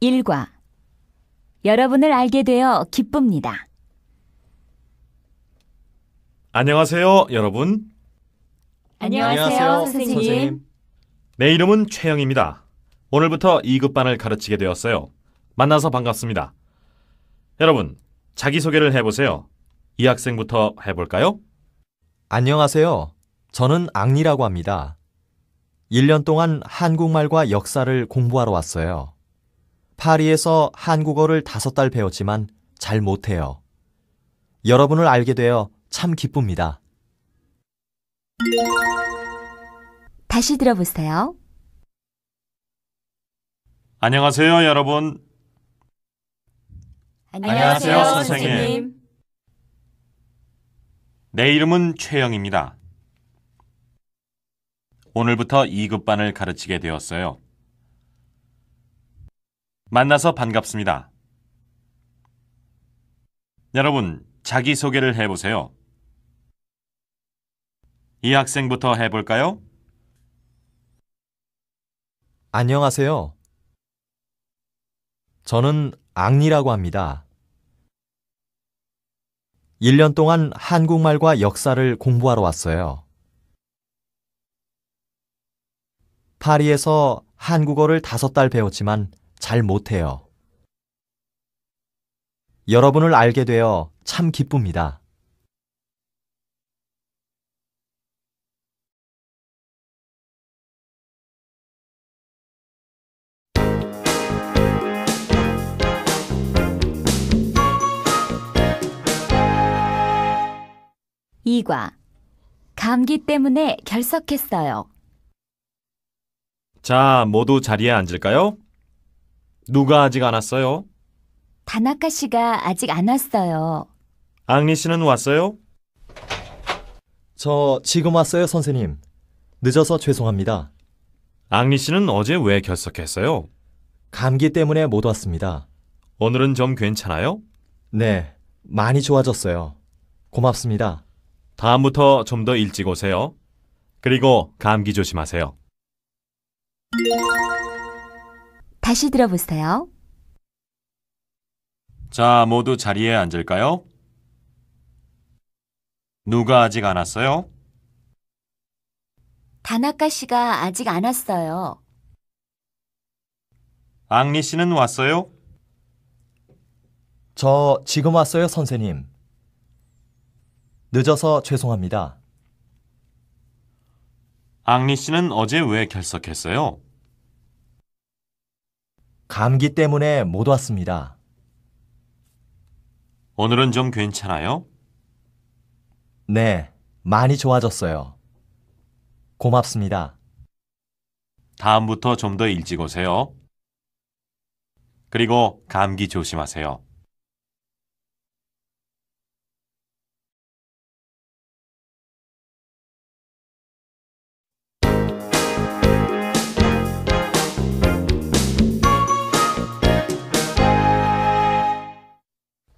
일과 여러분을 알게 되어 기쁩니다. 안녕하세요, 여러분. 안녕하세요, 선생님. 내 이름은 최영입니다. 오늘부터 2급반을 가르치게 되었어요. 만나서 반갑습니다. 여러분, 자기소개를 해보세요. 이 학생부터 해볼까요? 안녕하세요. 저는 앙리라고 합니다. 1년 동안 한국말과 역사를 공부하러 왔어요. 파리에서 한국어를 5달 배웠지만 잘 못해요. 여러분을 알게 되어 참 기쁩니다. 다시 들어보세요. 안녕하세요, 여러분. 안녕하세요, 선생님. 내 이름은 최영입니다. 오늘부터 2급반을 가르치게 되었어요. 만나서 반갑습니다. 여러분, 자기소개를 해보세요. 이 학생부터 해볼까요? 안녕하세요. 저는 앙리라고 합니다. 1년 동안 한국말과 역사를 공부하러 왔어요. 파리에서 한국어를 5달 배웠지만 잘 못해요. 여러분을 알게 되어 참 기쁩니다. 이과 감기 때문에 결석했어요. 자, 모두 자리에 앉을까요? 누가 아직 안 왔어요? 다나카 씨가 아직 안 왔어요. 앙리 씨는 왔어요? 저 지금 왔어요, 선생님. 늦어서 죄송합니다. 앙리 씨는 어제 왜 결석했어요? 감기 때문에 못 왔습니다. 오늘은 좀 괜찮아요? 네, 많이 좋아졌어요. 고맙습니다. 다음부터 좀 더 일찍 오세요. 그리고 감기 조심하세요. 다시 들어보세요. 자, 모두 자리에 앉을까요? 누가 아직 안 왔어요? 다나카 씨가 아직 안 왔어요. 앙리 씨는 왔어요? 저 지금 왔어요, 선생님. 늦어서 죄송합니다. 앙리 씨는 어제 왜 결석했어요? 감기 때문에 못 왔습니다. 오늘은 좀 괜찮아요? 네, 많이 좋아졌어요. 고맙습니다. 다음부터 좀 더 일찍 오세요. 그리고 감기 조심하세요.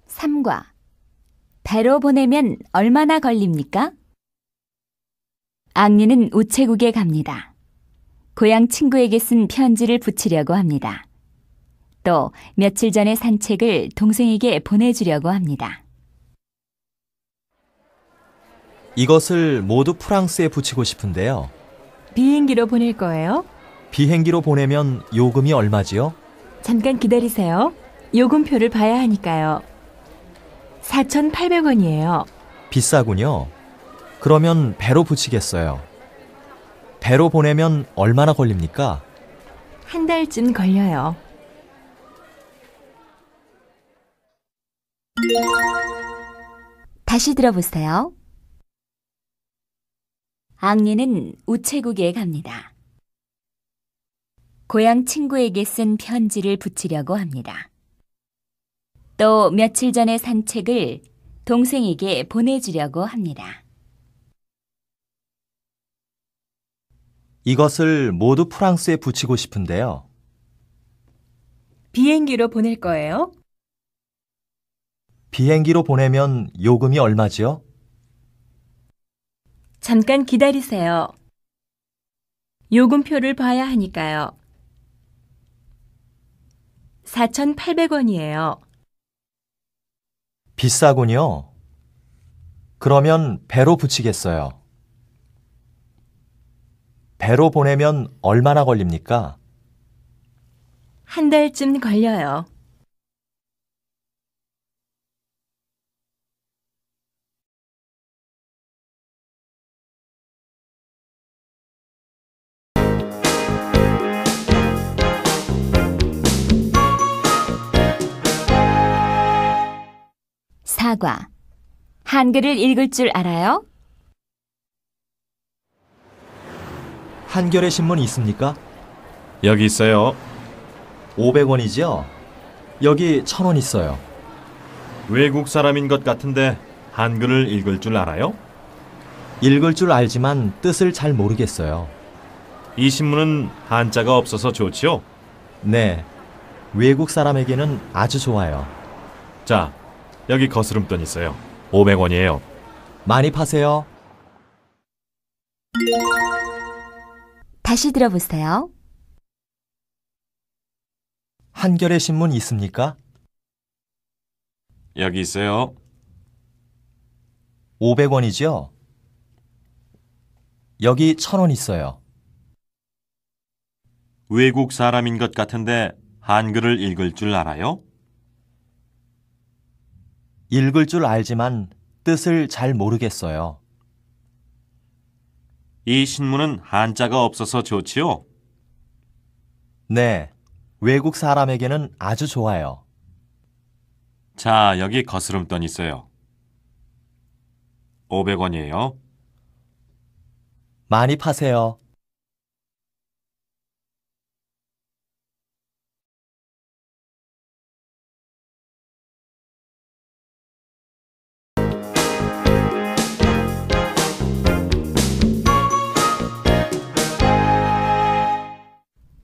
삼과 배로 보내면 얼마나 걸립니까? 앙리는 우체국에 갑니다. 고향 친구에게 쓴 편지를 붙이려고 합니다. 또 며칠 전에 산 책을 동생에게 보내주려고 합니다. 이것을 모두 프랑스에 붙이고 싶은데요. 비행기로 보낼 거예요? 비행기로 보내면 요금이 얼마지요? 잠깐 기다리세요. 요금표를 봐야 하니까요. 4,800원이에요. 비싸군요. 그러면 배로 붙이겠어요. 배로 보내면 얼마나 걸립니까? 한 달쯤 걸려요. 다시 들어보세요. 앙리는 우체국에 갑니다. 고향 친구에게 쓴 편지를 붙이려고 합니다. 또 며칠 전에 산 책을 동생에게 보내주려고 합니다. 이것을 모두 프랑스에 붙이고 싶은데요. 비행기로 보낼 거예요? 비행기로 보내면 요금이 얼마지요? 잠깐 기다리세요. 요금표를 봐야 하니까요. 4,800원이에요. 비싸군요. 그러면 배로 붙이겠어요. 배로 보내면 얼마나 걸립니까? 한 달쯤 걸려요. 사과. 한글을 읽을 줄 알아요? 한겨레 신문 있습니까? 여기 있어요. 500원이죠? 여기 1,000원 있어요. 외국 사람인 것 같은데 한글을 읽을 줄 알아요? 읽을 줄 알지만 뜻을 잘 모르겠어요. 이 신문은 한자가 없어서 좋지요? 네, 외국 사람에게는 아주 좋아요. 자, 여기 거스름돈 있어요. 500원이에요. 많이 파세요. 다시 들어보세요. 한겨레 신문 있습니까? 여기 있어요. 500원이죠? 여기 1,000원 있어요. 외국 사람인 것 같은데 한글을 읽을 줄 알아요? 읽을 줄 알지만 뜻을 잘 모르겠어요. 이 신문은 한자가 없어서 좋지요? 네, 외국 사람에게는 아주 좋아요. 자, 여기 거스름돈 있어요. 500원이에요. 많이 파세요.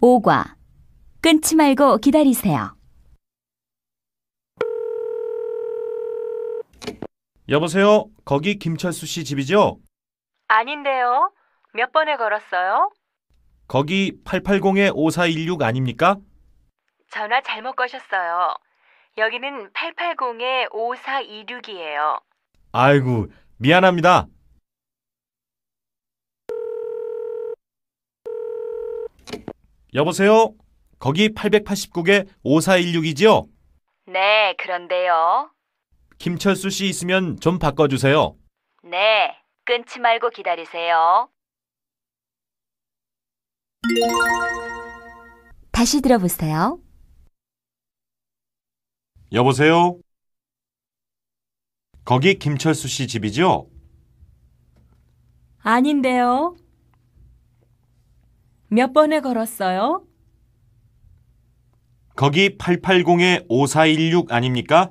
오과. 끊지 말고 기다리세요. 여보세요? 거기 김철수 씨 집이죠? 아닌데요. 몇 번에 걸었어요? 거기 880-5416 아닙니까? 전화 잘못 거셨어요. 여기는 880-5426이에요. 아이고, 미안합니다. 여보세요? 거기 889-5416이지요? 네, 그런데요. 김철수 씨 있으면 좀 바꿔주세요. 네, 끊지 말고 기다리세요. 다시 들어보세요. 여보세요? 거기 김철수 씨 집이죠? 아닌데요. 몇 번에 걸었어요? 거기 880-5416 아닙니까?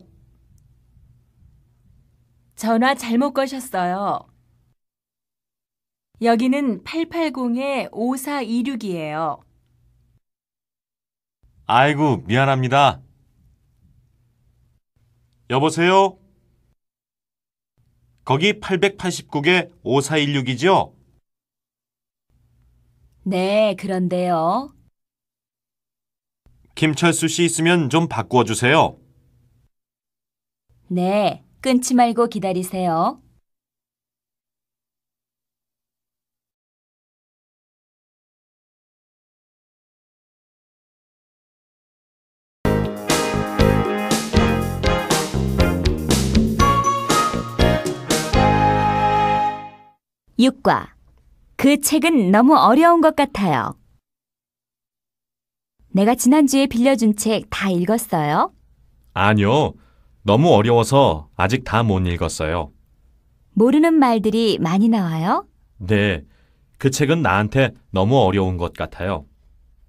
전화 잘못 거셨어요. 여기는 880-5426이에요. 아이고, 미안합니다. 여보세요? 거기 889-5416이죠? 네, 그런데요. 김철수 씨 있으면 좀 바꾸어 주세요. 네, 끊지 말고 기다리세요. 육과. 그 책은 너무 어려운 것 같아요. 내가 지난주에 빌려준 책 다 읽었어요? 아니요. 너무 어려워서 아직 다 못 읽었어요. 모르는 말들이 많이 나와요? 네, 그 책은 나한테 너무 어려운 것 같아요.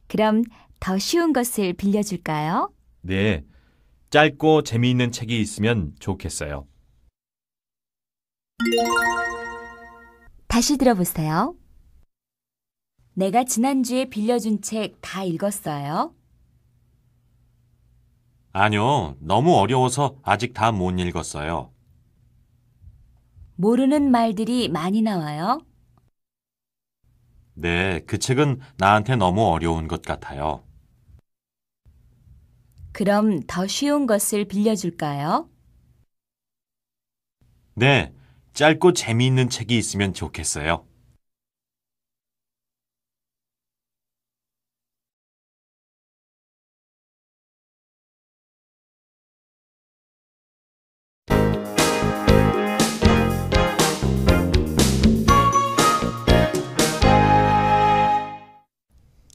그럼 더 쉬운 것을 빌려줄까요? 네, 짧고 재미있는 책이 있으면 좋겠어요. 다시 들어보세요. 내가 지난주에 빌려준 책 다 읽었어요? 아니요, 너무 어려워서 아직 다 못 읽었어요. 모르는 말들이 많이 나와요? 네, 그 책은 나한테 너무 어려운 것 같아요. 그럼 더 쉬운 것을 빌려줄까요? 네, 짧고 재미있는 책이 있으면 좋겠어요.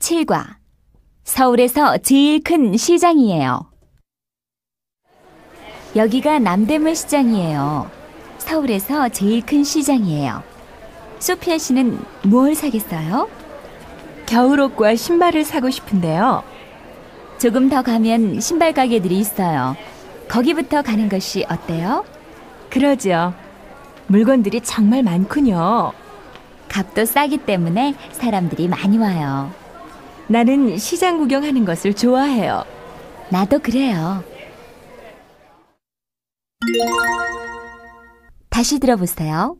칠과 서울에서 제일 큰 시장이에요. 여기가 남대문 시장이에요. 서울에서 제일 큰 시장이에요. 소피아 씨는 뭘 사겠어요? 겨울옷과 신발을 사고 싶은데요. 조금 더 가면 신발 가게들이 있어요. 거기부터 가는 것이 어때요? 그러죠. 물건들이 정말 많군요. 값도 싸기 때문에 사람들이 많이 와요. 나는 시장 구경하는 것을 좋아해요. 나도 그래요. 다시 들어보세요.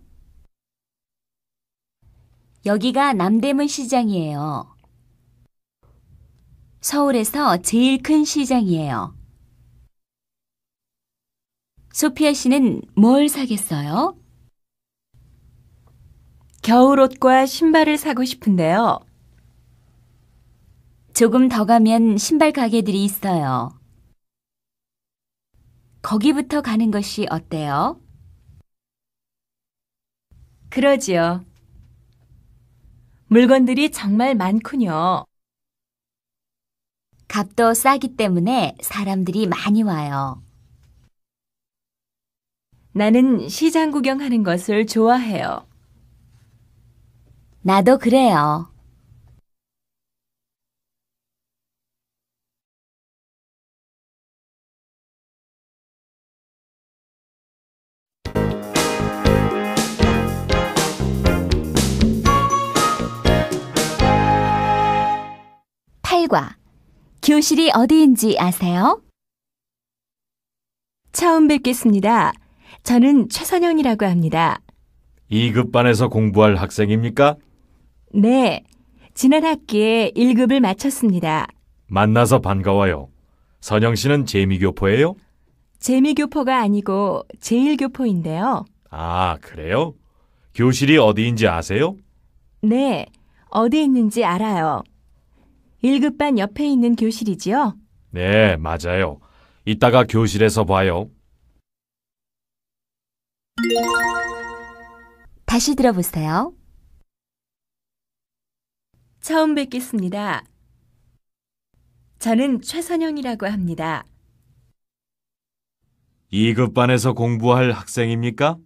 여기가 남대문 시장이에요. 서울에서 제일 큰 시장이에요. 소피아 씨는 뭘 사겠어요? 겨울옷과 신발을 사고 싶은데요. 조금 더 가면 신발 가게들이 있어요. 거기부터 가는 것이 어때요? 그러지요. 물건들이 정말 많군요. 값도 싸기 때문에 사람들이 많이 와요. 나는 시장 구경하는 것을 좋아해요. 나도 그래요. 팔과 교실이 어디인지 아세요? 처음 뵙겠습니다. 저는 최선영이라고 합니다. 2급 반에서 공부할 학생입니까? 네, 지난 학기에 1급을 마쳤습니다. 만나서 반가워요. 선영 씨는 재미교포예요? 재미교포가 아니고 제1교포인데요. 아, 그래요? 교실이 어디인지 아세요? 네, 어디 있는지 알아요. 1급반 옆에 있는 교실이지요? 네, 맞아요. 이따가 교실에서 봐요. 다시 들어보세요. 처음 뵙겠습니다. 저는 최선영이라고 합니다. 2급 반에서 공부할 학생입니까?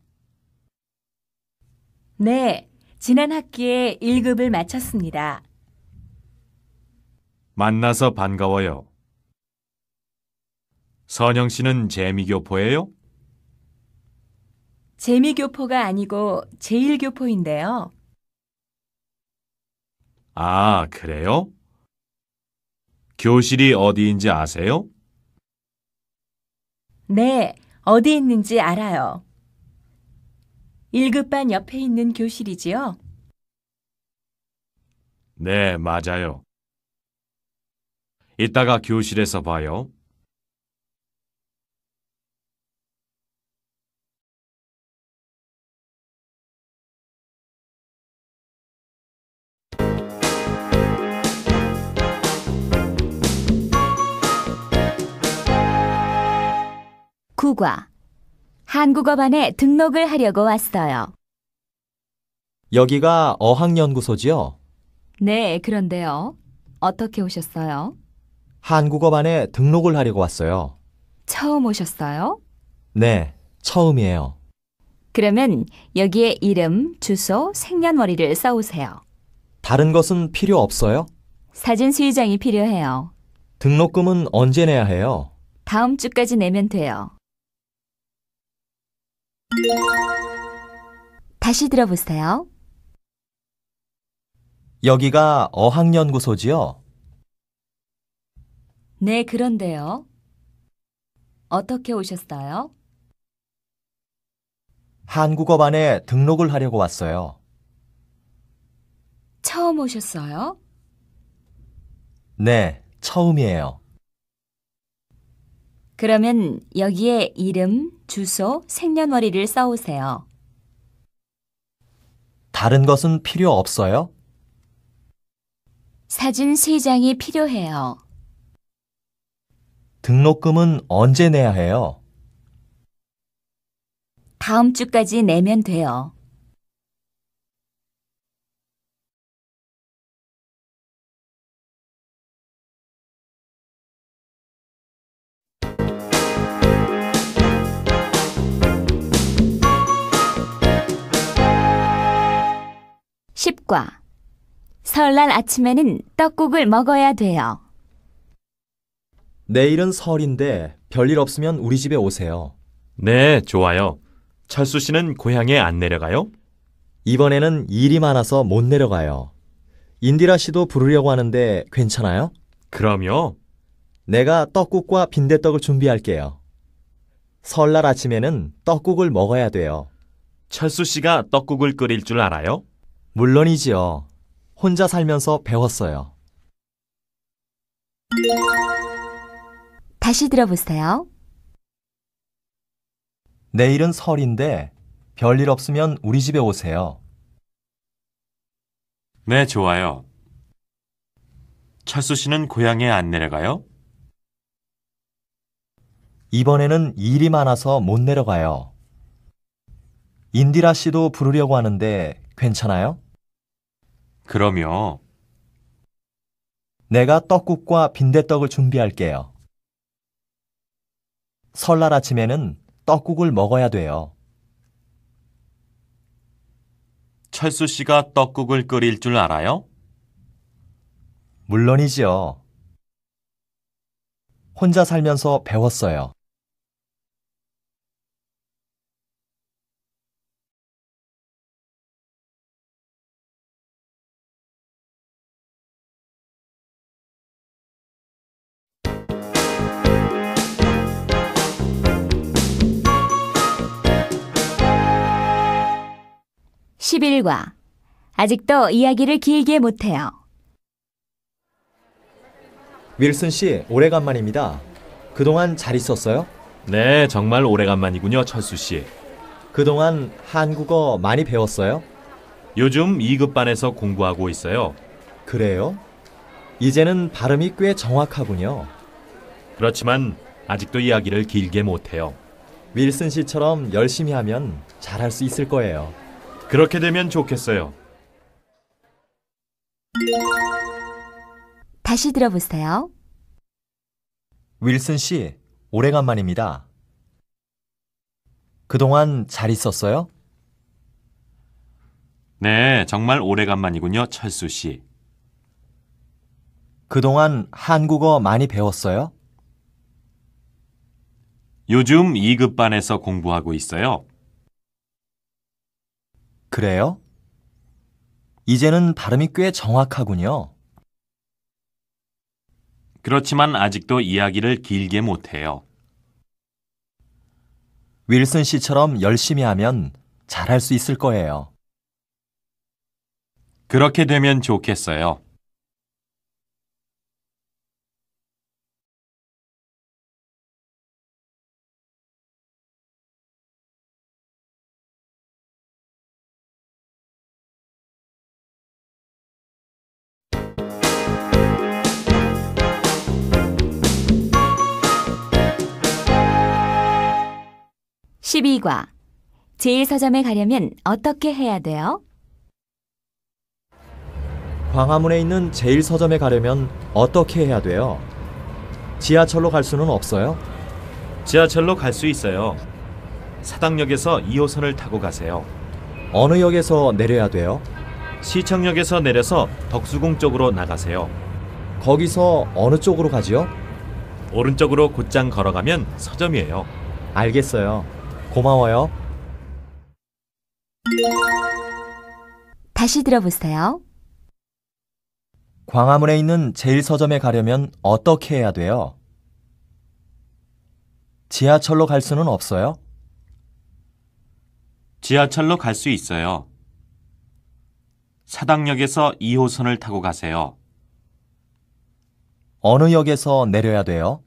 네, 지난 학기에 1급을 마쳤습니다. 만나서 반가워요. 선영 씨는 재미교포예요? 재미교포가 아니고 제1교포인데요. 아, 그래요? 교실이 어디인지 아세요? 네, 어디 있는지 알아요. 1급반 옆에 있는 교실이지요? 네, 맞아요. 이따가 교실에서 봐요. 구과 한국어반에 등록을 하려고 왔어요. 여기가 어학연구소지요? 네, 그런데요. 어떻게 오셨어요? 한국어반에 등록을 하려고 왔어요. 처음 오셨어요? 네, 처음이에요. 그러면 여기에 이름, 주소, 생년월일을 써오세요. 다른 것은 필요 없어요? 사진 수의장이 필요해요. 등록금은 언제 내야 해요? 다음 주까지 내면 돼요. 다시 들어보세요. 여기가 어학연구소지요? 네, 그런데요. 어떻게 오셨어요? 한국어반에 등록을 하려고 왔어요. 처음 오셨어요? 네, 처음이에요. 그러면 여기에 이름, 주소, 생년월일을 써오세요. 다른 것은 필요 없어요? 사진 3장이 필요해요. 등록금은 언제 내야 해요? 다음 주까지 내면 돼요. (10과) 설날 아침에는 떡국을 먹어야 돼요. 내일은 설인데 별일 없으면 우리 집에 오세요. 네, 좋아요. 철수 씨는 고향에 안 내려가요? 이번에는 일이 많아서 못 내려가요. 인디라 씨도 부르려고 하는데 괜찮아요? 그럼요. 내가 떡국과 빈대떡을 준비할게요. 설날 아침에는 떡국을 먹어야 돼요. 철수 씨가 떡국을 끓일 줄 알아요? 물론이지요. 혼자 살면서 배웠어요. 다시 들어보세요. 내일은 설인데 별일 없으면 우리 집에 오세요. 네, 좋아요. 철수 씨는 고향에 안 내려가요? 이번에는 일이 많아서 못 내려가요. 인디라 씨도 부르려고 하는데 괜찮아요? 그럼요. 내가 떡국과 빈대떡을 준비할게요. 설날 아침에는 떡국을 먹어야 돼요. 철수 씨가 떡국을 끓일 줄 알아요? 물론이지요. 혼자 살면서 배웠어요. (11과) 아직도 이야기를 길게 못해요. 윌슨 씨, 오래간만입니다. 그동안 잘 있었어요? 네, 정말 오래간만이군요, 철수 씨. 그동안 한국어 많이 배웠어요? 요즘 2급반에서 공부하고 있어요. 그래요? 이제는 발음이 꽤 정확하군요. 그렇지만 아직도 이야기를 길게 못해요. 윌슨 씨처럼 열심히 하면 잘할 수 있을 거예요. 그렇게 되면 좋겠어요. 다시 들어보세요. 윌슨 씨, 오래간만입니다. 그동안 잘 있었어요? 네, 정말 오래간만이군요, 철수 씨. 그동안 한국어 많이 배웠어요? 요즘 2급반에서 공부하고 있어요. 그래요? 이제는 발음이 꽤 정확하군요. 그렇지만 아직도 이야기를 길게 못해요. 윌슨 씨처럼 열심히 하면 잘할 수 있을 거예요. 그렇게 되면 좋겠어요. (12과) 제1서점에 가려면 어떻게 해야 돼요? 광화문에 있는 제1서점에 가려면 어떻게 해야 돼요? 지하철로 갈 수는 없어요? 지하철로 갈 수 있어요. 사당역에서 2호선을 타고 가세요. 어느 역에서 내려야 돼요? 시청역에서 내려서 덕수궁 쪽으로 나가세요. 거기서 어느 쪽으로 가지요? 오른쪽으로 곧장 걸어가면 서점이에요. 알겠어요. 고마워요. 다시 들어보세요. 광화문에 있는 제1서점에 가려면 어떻게 해야 돼요? 지하철로 갈 수는 없어요? 지하철로 갈 수 있어요. 사당역에서 2호선을 타고 가세요. 어느 역에서 내려야 돼요?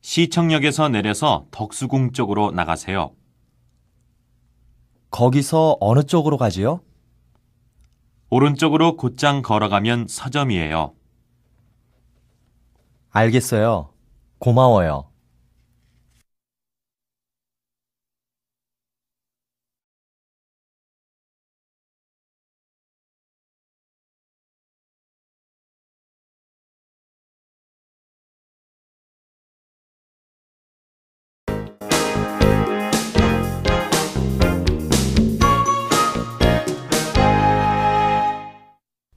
시청역에서 내려서 덕수궁 쪽으로 나가세요. 거기서 어느 쪽으로 가지요? 오른쪽으로 곧장 걸어가면 서점이에요. 알겠어요. 고마워요.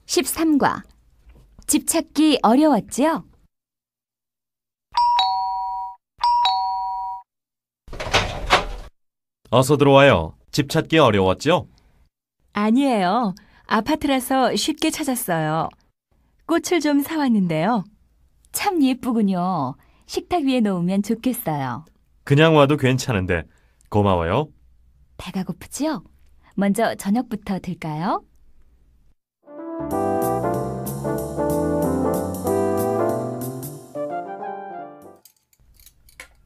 (13과) 집 찾기 어려웠지요? 어서 들어와요. 집 찾기 어려웠죠? 아니에요. 아파트라서 쉽게 찾았어요. 꽃을 좀 사왔는데요. 참 예쁘군요. 식탁 위에 놓으면 좋겠어요. 그냥 와도 괜찮은데 고마워요. 배가 고프지요? 먼저 저녁부터 들까요?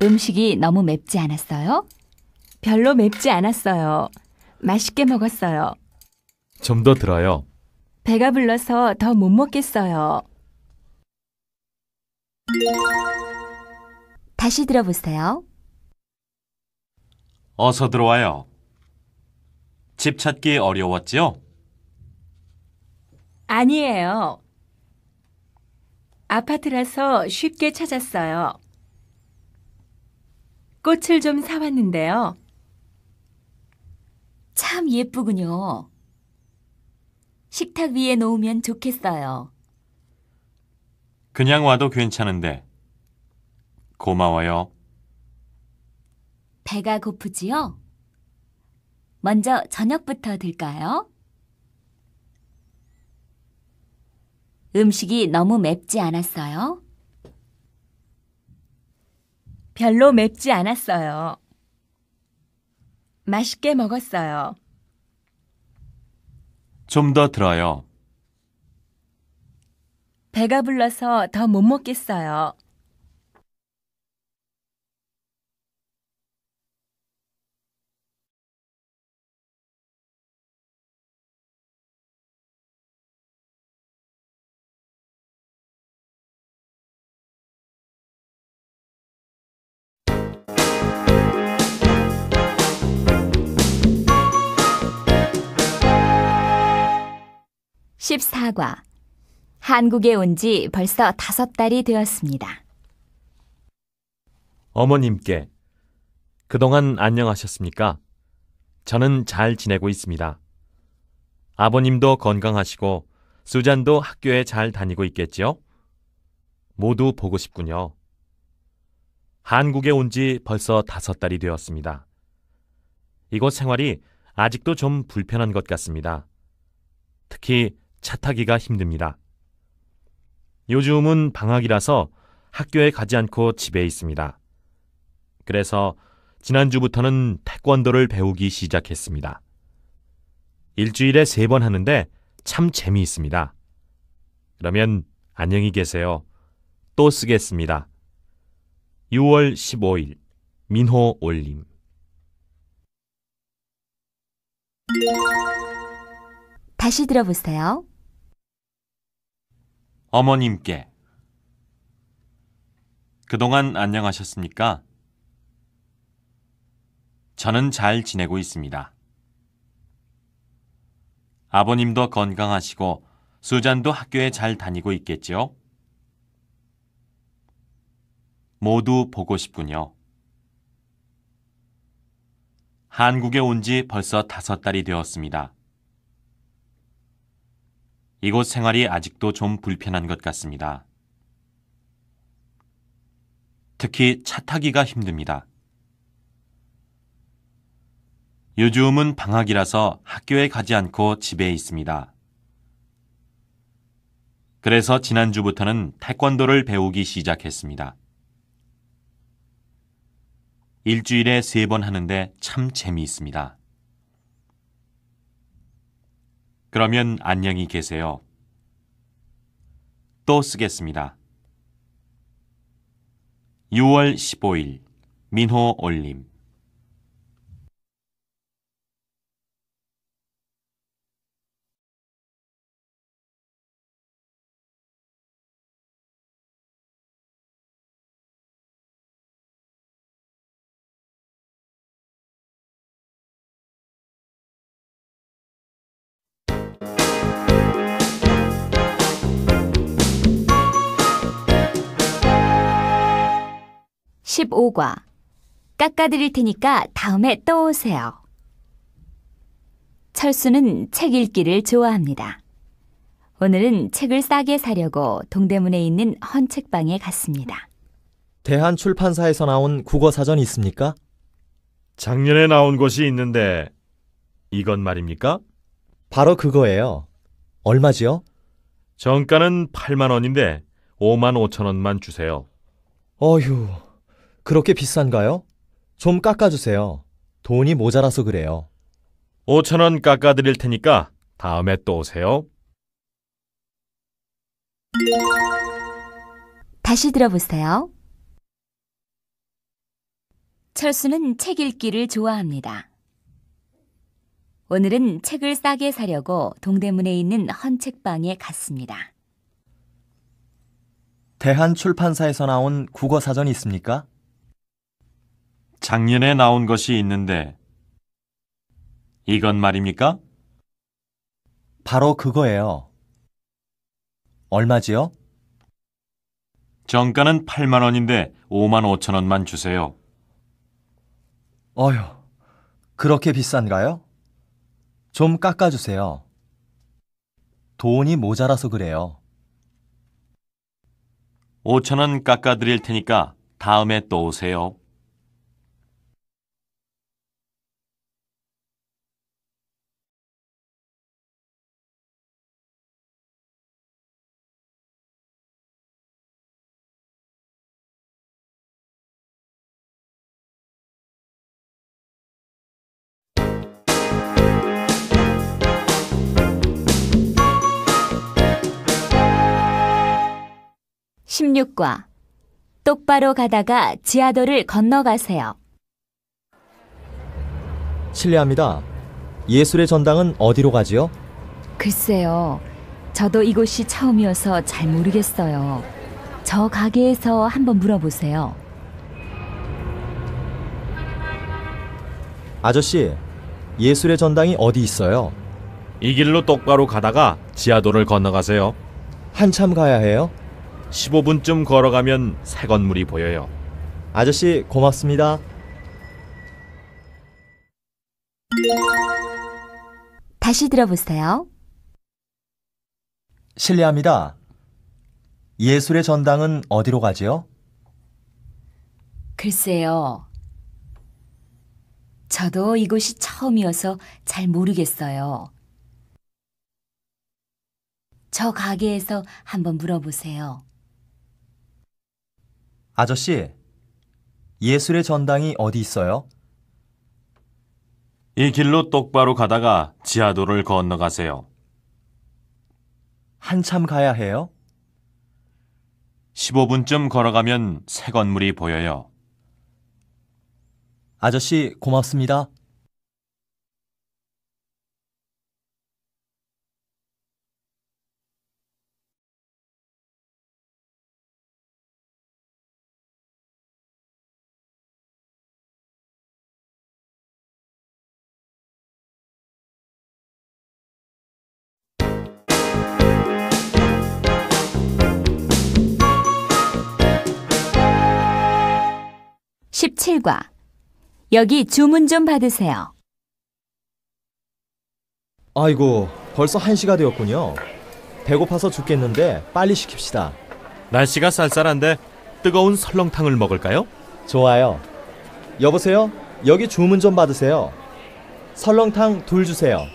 음식이 너무 맵지 않았어요? 별로 맵지 않았어요. 맛있게 먹었어요. 좀 더 들어요. 배가 불러서 더 못 먹겠어요. 다시 들어보세요. 어서 들어와요. 집 찾기 어려웠지요? 아니에요. 아파트라서 쉽게 찾았어요. 꽃을 좀 사왔는데요. 참 예쁘군요. 식탁 위에 놓으면 좋겠어요. 그냥 와도 괜찮은데 고마워요. 배가 고프지요? 먼저 저녁부터 들까요? 음식이 너무 맵지 않았어요? 별로 맵지 않았어요. 맛있게 먹었어요. 좀 더 들어요. 배가 불러서 더 못 먹겠어요. (14과) 한국에 온 지 벌써 5달이 되었습니다. 어머님께 그동안 안녕하셨습니까? 저는 잘 지내고 있습니다. 아버님도 건강하시고 수잔도 학교에 잘 다니고 있겠지요? 모두 보고 싶군요. 한국에 온 지 벌써 5달이 되었습니다. 이곳 생활이 아직도 좀 불편한 것 같습니다. 특히 차 타기가 힘듭니다. 요즘은 방학이라서 학교에 가지 않고 집에 있습니다. 그래서 지난주부터는 태권도를 배우기 시작했습니다. 일주일에 3번 하는데 참 재미있습니다. 그러면 안녕히 계세요. 또 쓰겠습니다. 6월 15일 민호 올림. 다시 들어보세요. 어머님께 그동안 안녕하셨습니까? 저는 잘 지내고 있습니다. 아버님도 건강하시고 수잔도 학교에 잘 다니고 있겠지요? 모두 보고 싶군요. 한국에 온 지 벌써 5달이 되었습니다. 이곳 생활이 아직도 좀 불편한 것 같습니다. 특히 차 타기가 힘듭니다. 요즘은 방학이라서 학교에 가지 않고 집에 있습니다. 그래서 지난주부터는 태권도를 배우기 시작했습니다. 일주일에 3번 하는데 참 재미있습니다. 그러면 안녕히 계세요. 또 쓰겠습니다. 6월 15일 민호 올림. (15과) 깎아드릴 테니까 다음에 또 오세요. 철수는 책 읽기를 좋아합니다. 오늘은 책을 싸게 사려고 동대문에 있는 헌책방에 갔습니다. 대한출판사에서 나온 국어사전 있습니까? 작년에 나온 것이 있는데 이건 말입니까? 바로 그거예요. 얼마지요? 정가는 8만 원인데 5만 5천 원만 주세요. 어휴, 그렇게 비싼가요? 좀 깎아주세요. 돈이 모자라서 그래요. 5천 원 깎아드릴 테니까 다음에 또 오세요. 다시 들어보세요. 철수는 책 읽기를 좋아합니다. 오늘은 책을 싸게 사려고 동대문에 있는 헌책방에 갔습니다. 대한출판사에서 나온 국어사전 있습니까? 작년에 나온 것이 있는데 이건 말입니까? 바로 그거예요. 얼마지요? 정가는 8만 원인데 5만 5천 원만 주세요. 어휴, 그렇게 비싼가요? 좀 깎아주세요. 돈이 모자라서 그래요. 5천 원 깎아드릴 테니까 다음에 또 오세요. (16과) 똑바로 가다가 지하도를 건너가세요. 실례합니다. 예술의 전당은 어디로 가지요? 글쎄요. 저도 이곳이 처음이어서 잘 모르겠어요. 저 가게에서 한번 물어보세요. 아저씨, 예술의 전당이 어디 있어요? 이 길로 똑바로 가다가 지하도를 건너가세요. 한참 가야 해요? 15분쯤 걸어가면 새 건물이 보여요. 아저씨, 고맙습니다. 다시 들어보세요. 실례합니다. 예술의 전당은 어디로 가지요? 글쎄요. 저도 이곳이 처음이어서 잘 모르겠어요. 저 가게에서 한번 물어보세요. 아저씨, 예술의 전당이 어디 있어요? 이 길로 똑바로 가다가 지하도를 건너가세요. 한참 가야 해요? 15분쯤 걸어가면 새 건물이 보여요. 아저씨, 고맙습니다. (17과) 여기 주문 좀 받으세요. 아이고, 벌써 1시가 되었군요. 배고파서 죽겠는데 빨리 시킵시다. 날씨가 쌀쌀한데 뜨거운 설렁탕을 먹을까요? 좋아요. 여보세요? 여기 주문 좀 받으세요. 설렁탕 2 주세요.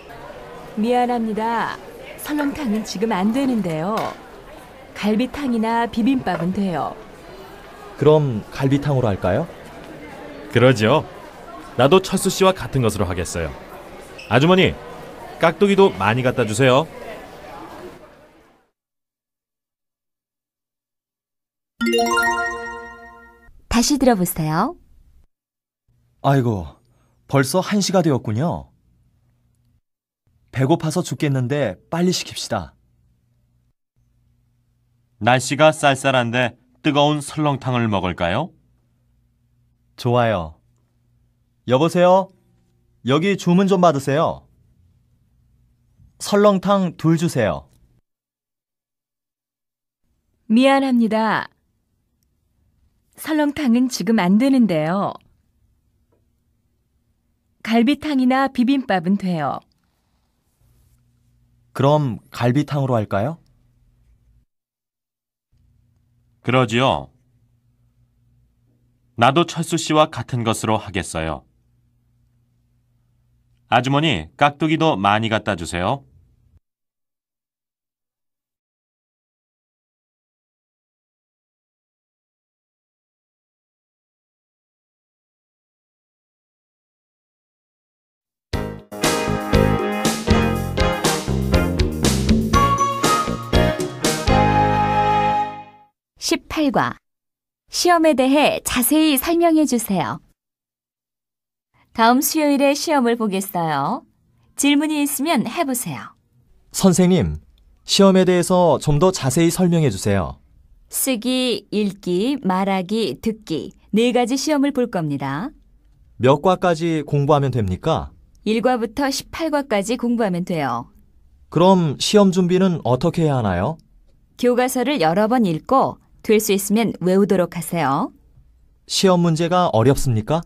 미안합니다. 설렁탕은 지금 안 되는데요. 갈비탕이나 비빔밥은 돼요. 그럼 갈비탕으로 할까요? 그러죠. 나도 철수 씨와 같은 것으로 하겠어요. 아주머니, 깍두기도 많이 갖다 주세요. 다시 들어보세요. 아이고, 벌써 1시가 되었군요. 배고파서 죽겠는데 빨리 시킵시다. 날씨가 쌀쌀한데 뜨거운 설렁탕을 먹을까요? 좋아요. 여보세요? 여기 주문 좀 받으세요. 설렁탕 2 주세요. 미안합니다. 설렁탕은 지금 안 되는데요. 갈비탕이나 비빔밥은 돼요. 그럼 갈비탕으로 할까요? 그러지요. 나도 철수 씨와 같은 것으로 하겠어요. 아주머니, 깍두기도 많이 갖다 주세요. (18과) 시험에 대해 자세히 설명해 주세요. 다음 수요일에 시험을 보겠어요. 질문이 있으면 해보세요. 선생님, 시험에 대해서 좀 더 자세히 설명해 주세요. 쓰기, 읽기, 말하기, 듣기 4가지 시험을 볼 겁니다. 몇 과까지 공부하면 됩니까? 1과부터 18과까지 공부하면 돼요. 그럼 시험 준비는 어떻게 해야 하나요? 교과서를 여러 번 읽고 될 수 있으면 외우도록 하세요. 시험 문제가 어렵습니까?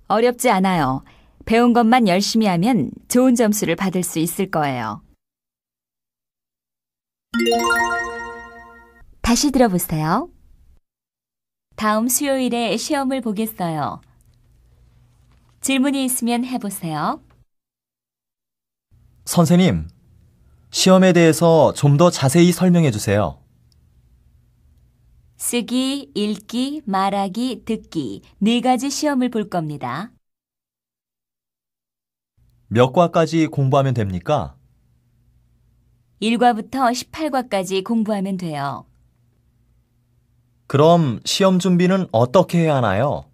어렵지 않아요. 배운 것만 열심히 하면 좋은 점수를 받을 수 있을 거예요. 다시 들어보세요. 다음 수요일에 시험을 보겠어요. 질문이 있으면 해보세요. 선생님, 시험에 대해서 좀 더 자세히 설명해 주세요. 쓰기, 읽기, 말하기, 듣기 4가지 시험을 볼 겁니다. 몇 과까지 공부하면 됩니까? 1과부터 18과까지 공부하면 돼요. 그럼 시험 준비는 어떻게 해야 하나요?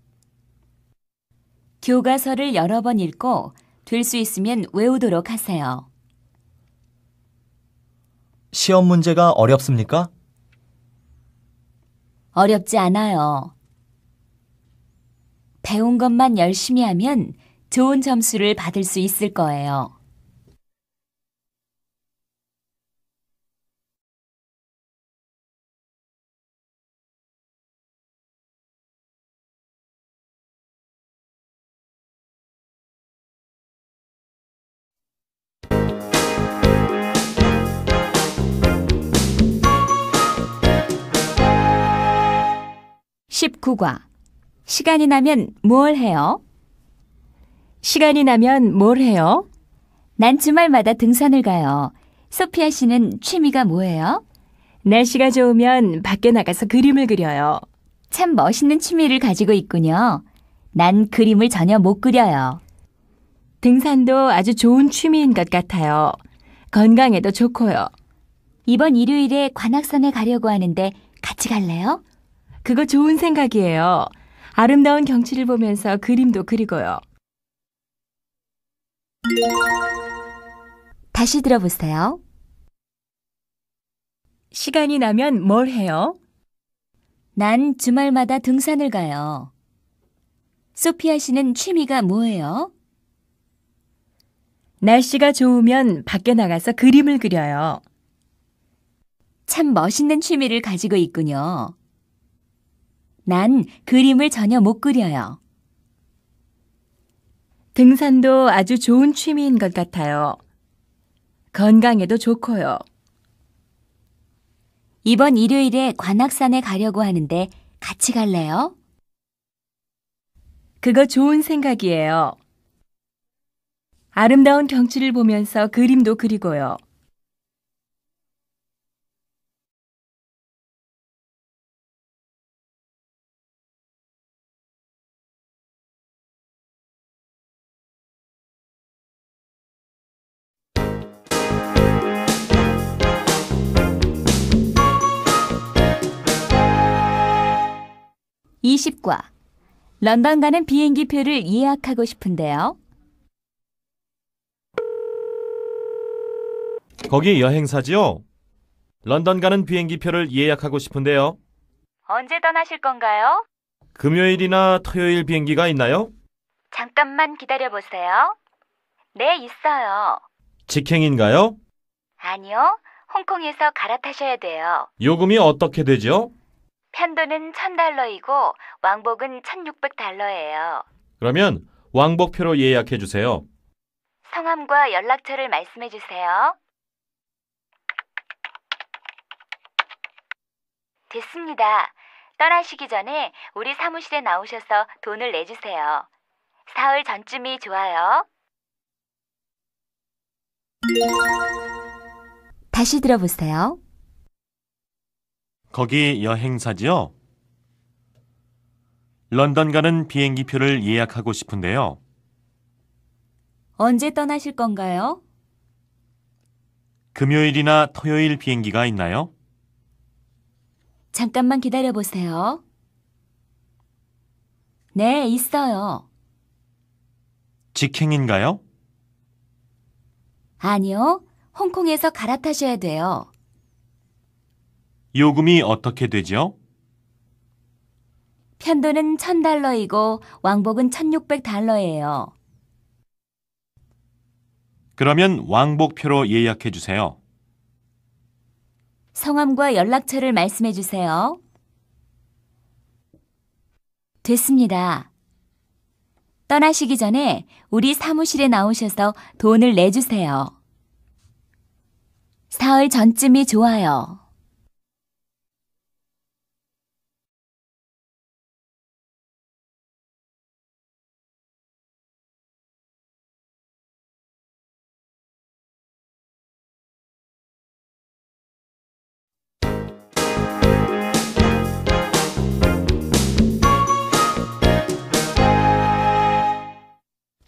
교과서를 여러 번 읽고 될 수 있으면 외우도록 하세요. 시험 문제가 어렵습니까? 어렵지 않아요. 배운 것만 열심히 하면 좋은 점수를 받을 수 있을 거예요. (19과) 시간이 나면 뭘 해요? 시간이 나면 뭘 해요? 난 주말마다 등산을 가요. 소피아 씨는 취미가 뭐예요? 날씨가 좋으면 밖에 나가서 그림을 그려요. 참 멋있는 취미를 가지고 있군요. 난 그림을 전혀 못 그려요. 등산도 아주 좋은 취미인 것 같아요. 건강에도 좋고요. 이번 일요일에 관악산에 가려고 하는데 같이 갈래요? 그거 좋은 생각이에요. 아름다운 경치를 보면서 그림도 그리고요. 다시 들어보세요. 시간이 나면 뭘 해요? 난 주말마다 등산을 가요. 소피아 씨는 취미가 뭐예요? 날씨가 좋으면 밖에 나가서 그림을 그려요. 참 멋있는 취미를 가지고 있군요. 난 그림을 전혀 못 그려요. 등산도 아주 좋은 취미인 것 같아요. 건강에도 좋고요. 이번 일요일에 관악산에 가려고 하는데 같이 갈래요? 그거 좋은 생각이에요. 아름다운 경치를 보면서 그림도 그리고요. (20과) 런던 가는 비행기 표를 예약하고 싶은데요. 거기 여행사지요? 런던 가는 비행기 표를 예약하고 싶은데요. 언제 떠나실 건가요? 금요일이나 토요일 비행기가 있나요? 잠깐만 기다려보세요. 네, 있어요. 직행인가요? 아니요, 홍콩에서 갈아타셔야 돼요. 요금이 어떻게 되죠? 편도는 $1,000이고 왕복은 $1,600예요. 그러면 왕복표로 예약해 주세요. 성함과 연락처를 말씀해 주세요. 됐습니다. 떠나시기 전에 우리 사무실에 나오셔서 돈을 내주세요. 사흘 전쯤이 좋아요. 다시 들어보세요. 거기 여행사지요? 런던 가는 비행기 표를 예약하고 싶은데요. 언제 떠나실 건가요? 금요일이나 토요일 비행기가 있나요? 잠깐만 기다려보세요. 네, 있어요. 직행인가요? 아니요, 홍콩에서 갈아타셔야 돼요. 요금이 어떻게 되죠? 편도는 $1,000이고 왕복은 $1,600예요. 그러면 왕복표로 예약해 주세요. 성함과 연락처를 말씀해 주세요. 됐습니다. 떠나시기 전에 우리 사무실에 나오셔서 돈을 내주세요. 사흘 전쯤이 좋아요.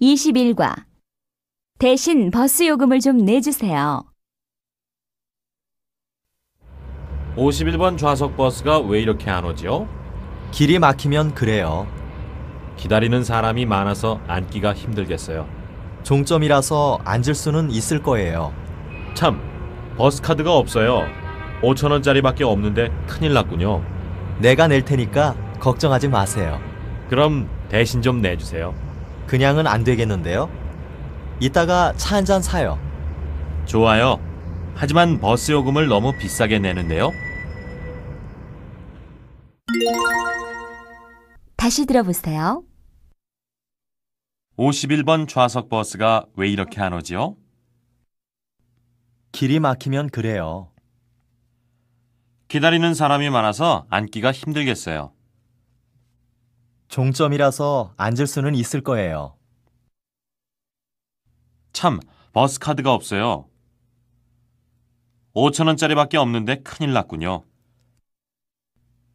(21과) 대신 버스 요금을 좀 내주세요. 51번 좌석 버스가 왜 이렇게 안 오지요? 길이 막히면 그래요. 기다리는 사람이 많아서 앉기가 힘들겠어요. 종점이라서 앉을 수는 있을 거예요. 참, 버스 카드가 없어요. 5,000원짜리밖에 없는데 큰일 났군요. 내가 낼 테니까 걱정하지 마세요. 그럼 대신 좀 내주세요. 그냥은 안 되겠는데요? 이따가 차 한 잔 사요. 좋아요. 하지만 버스 요금을 너무 비싸게 내는데요. 다시 들어보세요. 51번 좌석 버스가 왜 이렇게 안 오지요? 길이 막히면 그래요. 기다리는 사람이 많아서 앉기가 힘들겠어요. 종점이라서 앉을 수는 있을 거예요. 참, 버스 카드가 없어요. 5,000원짜리밖에 없는데 큰일 났군요.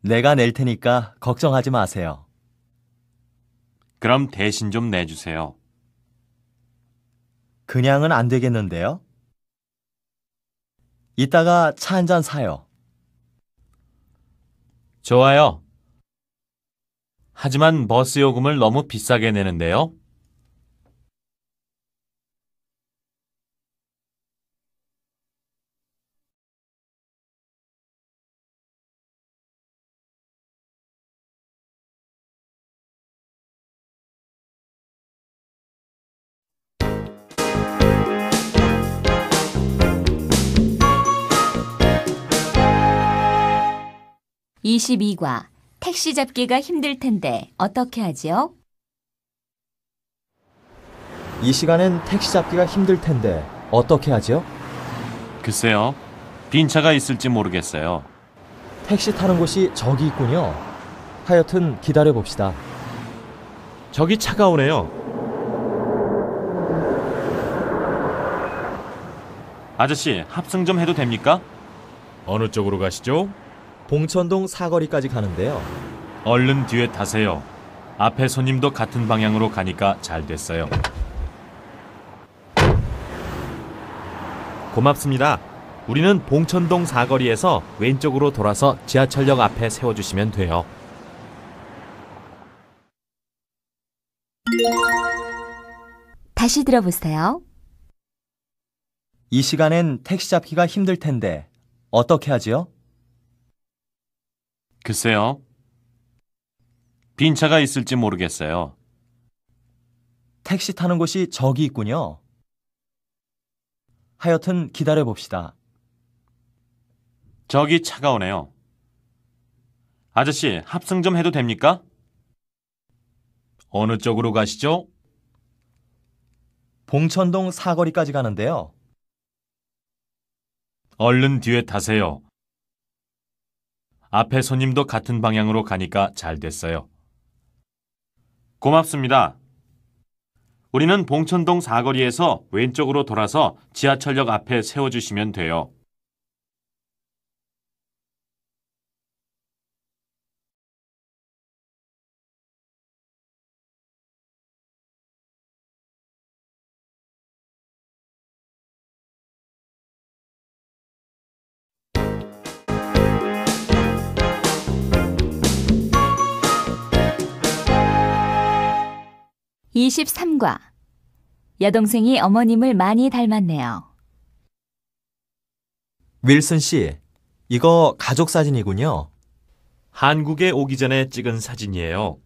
내가 낼 테니까 걱정하지 마세요. 그럼 대신 좀 내주세요. 그냥은 안 되겠는데요? 이따가 차 한 잔 사요. 좋아요. 하지만 버스 요금을 너무 비싸게 내는데요. (22과) 택시 잡기가 힘들 텐데 어떻게 하지요? 이 시간엔 택시 잡기가 힘들 텐데 어떻게 하죠? 글쎄요. 빈 차가 있을지 모르겠어요. 택시 타는 곳이 저기 있군요. 하여튼 기다려 봅시다. 저기 차가 오네요. 아저씨, 합승 좀 해도 됩니까? 어느 쪽으로 가시죠? 봉천동 사거리까지 가는데요. 얼른 뒤에 타세요. 앞에 손님도 같은 방향으로 가니까 잘 됐어요. 고맙습니다. 우리는 봉천동 사거리에서 왼쪽으로 돌아서 지하철역 앞에 세워주시면 돼요. 다시 들어보세요. 이 시간엔 택시 잡기가 힘들 텐데 어떻게 하지요? 글쎄요. 빈 차가 있을지 모르겠어요. 택시 타는 곳이 저기 있군요. 하여튼 기다려 봅시다. 저기 차가 오네요. 아저씨, 합승 좀 해도 됩니까? 어느 쪽으로 가시죠? 봉천동 사거리까지 가는데요. 얼른 뒤에 타세요. 앞에 손님도 같은 방향으로 가니까 잘 됐어요. 고맙습니다. 우리는 봉천동 사거리에서 왼쪽으로 돌아서 지하철역 앞에 세워주시면 돼요. (23과) 여동생이 어머님을 많이 닮았네요. 윌슨 씨, 이거 가족 사진이군요. 한국에 오기 전에 찍은 사진이에요.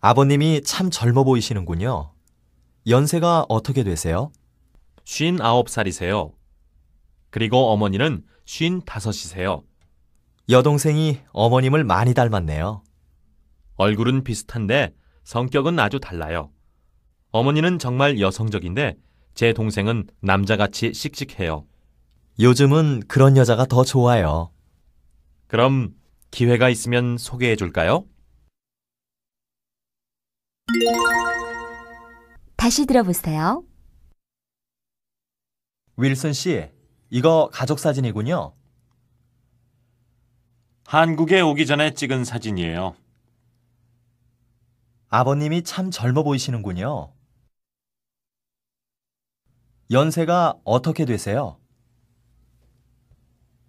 아버님이 참 젊어 보이시는군요. 연세가 어떻게 되세요? 59살이세요. 그리고 어머니는 55이세요. 여동생이 어머님을 많이 닮았네요. 얼굴은 비슷한데 성격은 아주 달라요. 어머니는 정말 여성적인데 제 동생은 남자같이 씩씩해요. 요즘은 그런 여자가 더 좋아요. 그럼 기회가 있으면 소개해 줄까요? 다시 들어보세요. 윌슨 씨, 이거 가족 사진이군요. 한국에 오기 전에 찍은 사진이에요. 아버님이 참 젊어 보이시는군요. 연세가 어떻게 되세요?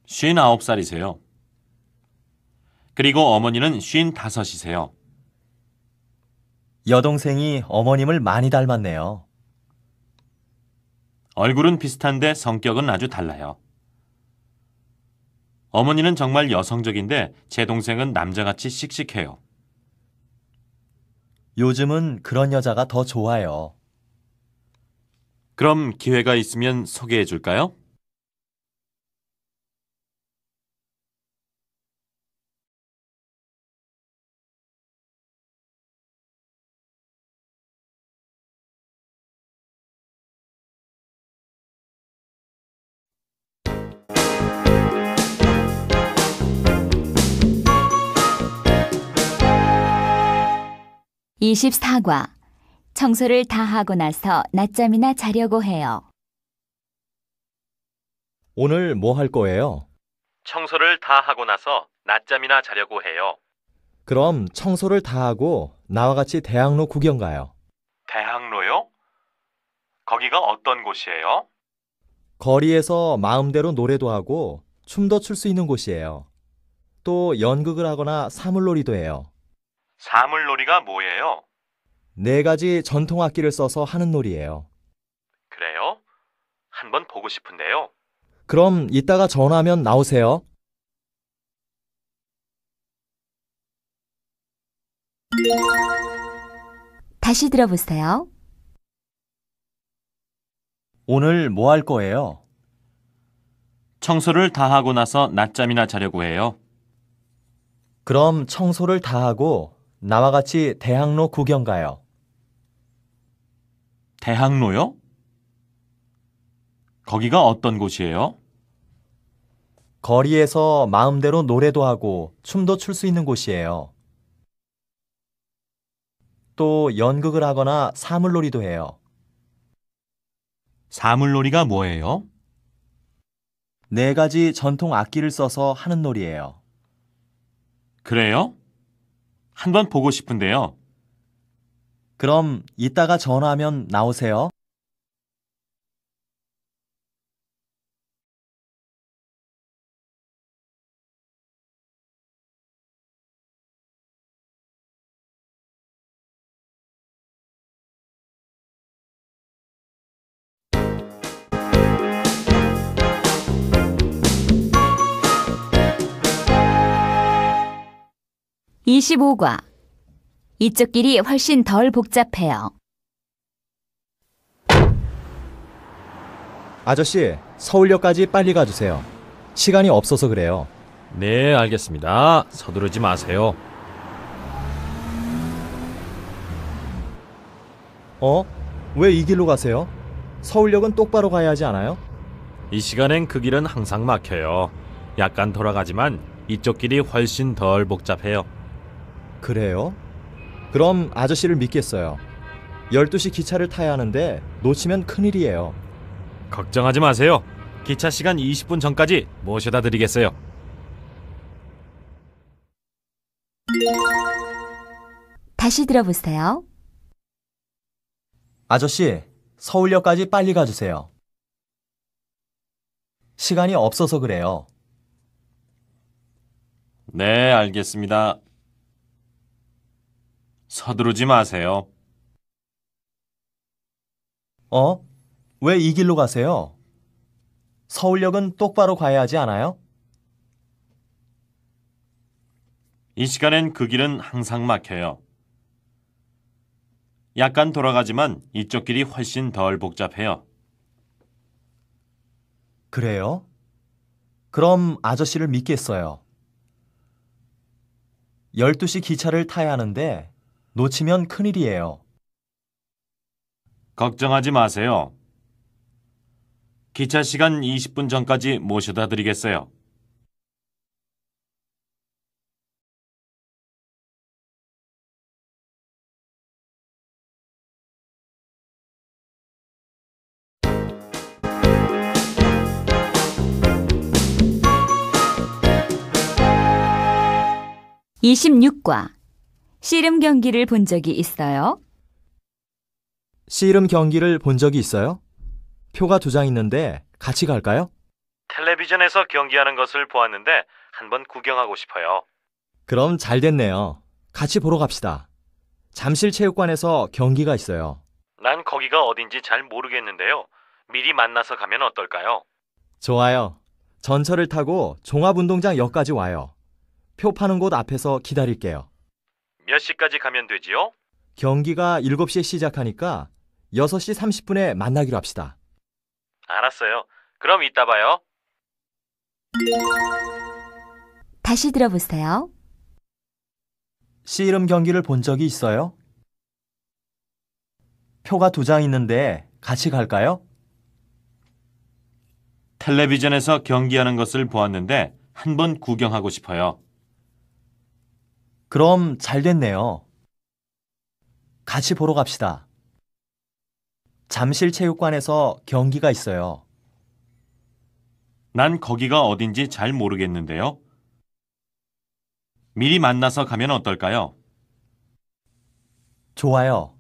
59살이세요. 그리고 어머니는 55이세요. 여동생이 어머님을 많이 닮았네요. 얼굴은 비슷한데 성격은 아주 달라요. 어머니는 정말 여성적인데 제 동생은 남자같이 씩씩해요. 요즘은 그런 여자가 더 좋아요. 그럼 기회가 있으면 소개해 줄까요? (24과) 청소를 다 하고 나서 낮잠이나 자려고 해요. 오늘 뭐 할 거예요? 청소를 다 하고 나서 낮잠이나 자려고 해요. 그럼 청소를 다 하고 나와 같이 대학로 구경 가요. 대학로요? 거기가 어떤 곳이에요? 거리에서 마음대로 노래도 하고 춤도 출 수 있는 곳이에요. 또 연극을 하거나 사물놀이도 해요. 사물놀이가 뭐예요? 4가지 전통 악기를 써서 하는 놀이예요. 그래요? 한번 보고 싶은데요. 그럼 이따가 전화하면 나오세요. 다시 들어보세요. 오늘 뭐 할 거예요? 청소를 다 하고 나서 낮잠이나 자려고 해요. 그럼 청소를 다 하고 나와 같이 대학로 구경 가요. 대학로요? 거기가 어떤 곳이에요? 거리에서 마음대로 노래도 하고 춤도 출 수 있는 곳이에요. 또 연극을 하거나 사물놀이도 해요. 사물놀이가 뭐예요? 4가지 전통 악기를 써서 하는 놀이예요. 그래요? 한번 보고 싶은데요. 그럼 이따가 전화하면 나오세요. 25과. 이쪽 길이 훨씬 덜 복잡해요. 아저씨, 서울역까지 빨리 가주세요. 시간이 없어서 그래요. 네, 알겠습니다. 서두르지 마세요. 왜 이 길로 가세요? 서울역은 똑바로 가야 하지 않아요? 이 시간엔 그 길은 항상 막혀요. 약간 돌아가지만 이쪽 길이 훨씬 덜 복잡해요. 그래요? 그럼 아저씨를 믿겠어요. 12시 기차를 타야 하는데 놓치면 큰일이에요. 걱정하지 마세요. 기차 시간 20분 전까지 모셔다 드리겠어요. 다시 들어보세요. 아저씨, 서울역까지 빨리 가주세요. 시간이 없어서 그래요. 네, 알겠습니다. 서두르지 마세요. 왜 이 길로 가세요? 서울역은 똑바로 가야 하지 않아요? 이 시간엔 그 길은 항상 막혀요. 약간 돌아가지만 이쪽 길이 훨씬 덜 복잡해요. 그래요? 그럼 아저씨를 믿겠어요. 12시 기차를 타야 하는데 놓치면 큰일이에요. 걱정하지 마세요. 기차 시간 20분 전까지 모셔다 드리겠어요. (26과) 씨름 경기를 본 적이 있어요? 씨름 경기를 본 적이 있어요? 표가 2장 있는데 같이 갈까요? 텔레비전에서 경기하는 것을 보았는데 한번 구경하고 싶어요. 그럼 잘 됐네요. 같이 보러 갑시다. 잠실체육관에서 경기가 있어요. 난 거기가 어딘지 잘 모르겠는데요. 미리 만나서 가면 어떨까요? 좋아요. 전철을 타고 종합운동장역까지 와요. 표 파는 곳 앞에서 기다릴게요. 몇 시까지 가면 되지요? 경기가 7시에 시작하니까 6시 30분에 만나기로 합시다. 알았어요. 그럼 이따 봐요. 다시 들어보세요. 씨름 경기를 본 적이 있어요? 표가 2장 있는데 같이 갈까요? 텔레비전에서 경기하는 것을 보았는데 한번 구경하고 싶어요. 그럼 잘 됐네요. 같이 보러 갑시다. 잠실체육관에서 경기가 있어요. 난 거기가 어딘지 잘 모르겠는데요. 미리 만나서 가면 어떨까요? 좋아요.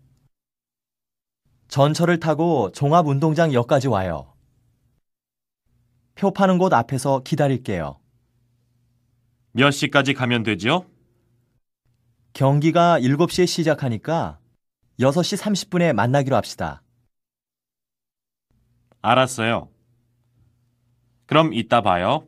전철을 타고 종합운동장역까지 와요. 표 파는 곳 앞에서 기다릴게요. 몇 시까지 가면 되지요? 경기가 7시에 시작하니까 6시 30분에 만나기로 합시다. 알았어요. 그럼 이따 봐요.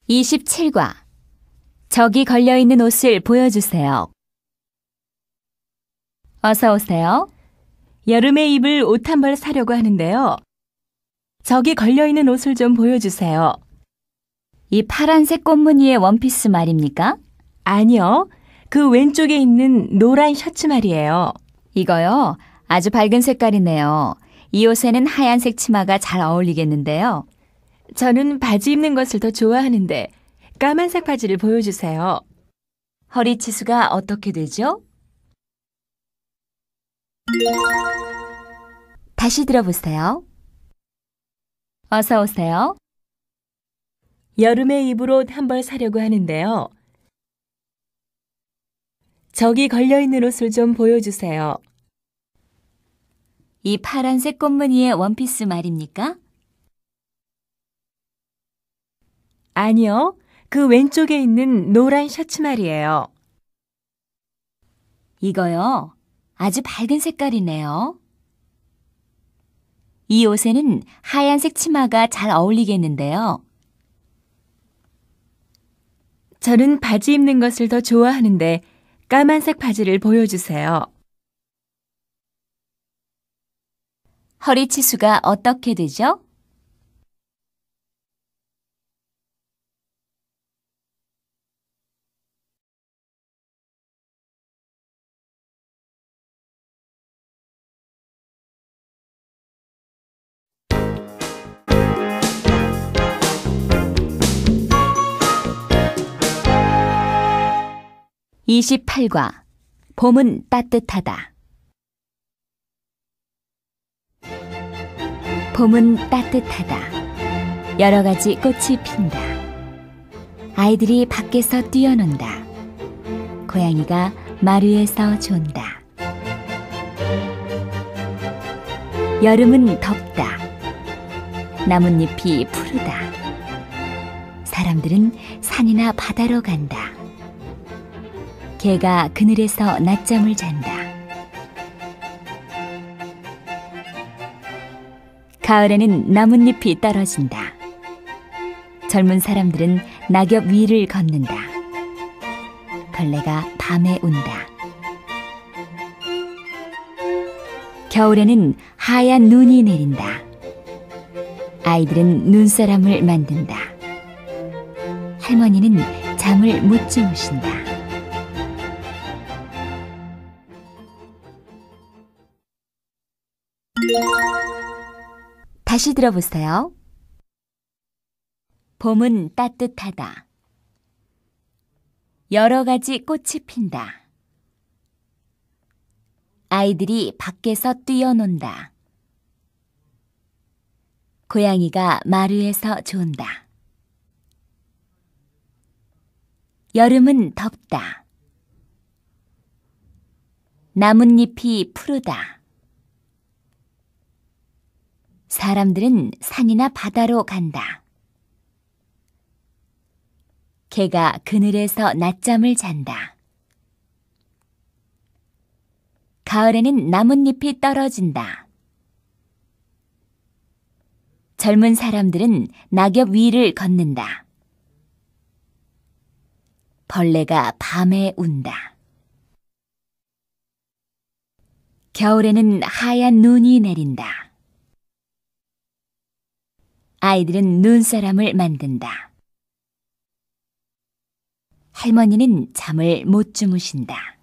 (27과) 저기 걸려있는 옷을 보여주세요. 어서 오세요. 여름에 입을 옷 한 벌 사려고 하는데요. 저기 걸려있는 옷을 좀 보여주세요. 이 파란색 꽃무늬의 원피스 말입니까? 아니요. 그 왼쪽에 있는 노란 셔츠 말이에요. 이거요. 아주 밝은 색깔이네요. 이 옷에는 하얀색 치마가 잘 어울리겠는데요. 저는 바지 입는 것을 더 좋아하는데 까만색 바지를 보여주세요. 허리 치수가 어떻게 되죠? 다시 들어보세요. 어서 오세요. 여름에 입을 옷 한 벌 사려고 하는데요. 저기 걸려있는 옷을 좀 보여주세요. 이 파란색 꽃무늬의 원피스 말입니까? 아니요. 그 왼쪽에 있는 노란 셔츠 말이에요. 이거요. 아주 밝은 색깔이네요. 이 옷에는 하얀색 치마가 잘 어울리겠는데요. 저는 바지 입는 것을 더 좋아하는데 까만색 바지를 보여주세요. 허리 치수가 어떻게 되죠? (28과) 봄은 따뜻하다. 봄은 따뜻하다. 여러 가지 꽃이 핀다. 아이들이 밖에서 뛰어논다. 고양이가 마루에서 존다. 여름은 덥다. 나뭇잎이 푸르다. 사람들은 산이나 바다로 간다. 개가 그늘에서 낮잠을 잔다. 가을에는 나뭇잎이 떨어진다. 젊은 사람들은 낙엽 위를 걷는다. 벌레가 밤에 운다. 겨울에는 하얀 눈이 내린다. 아이들은 눈사람을 만든다. 할머니는 잠을 못 주무신다. 다시 들어보세요. 봄은 따뜻하다. 여러 가지 꽃이 핀다. 아이들이 밖에서 뛰어논다. 고양이가 마루에서 존다. 여름은 덥다. 나뭇잎이 푸르다. 사람들은 산이나 바다로 간다. 개가 그늘에서 낮잠을 잔다. 가을에는 나뭇잎이 떨어진다. 젊은 사람들은 낙엽 위를 걷는다. 벌레가 밤에 운다. 겨울에는 하얀 눈이 내린다. 아이들은 눈사람을 만든다. 할머니는 잠을 못 주무신다.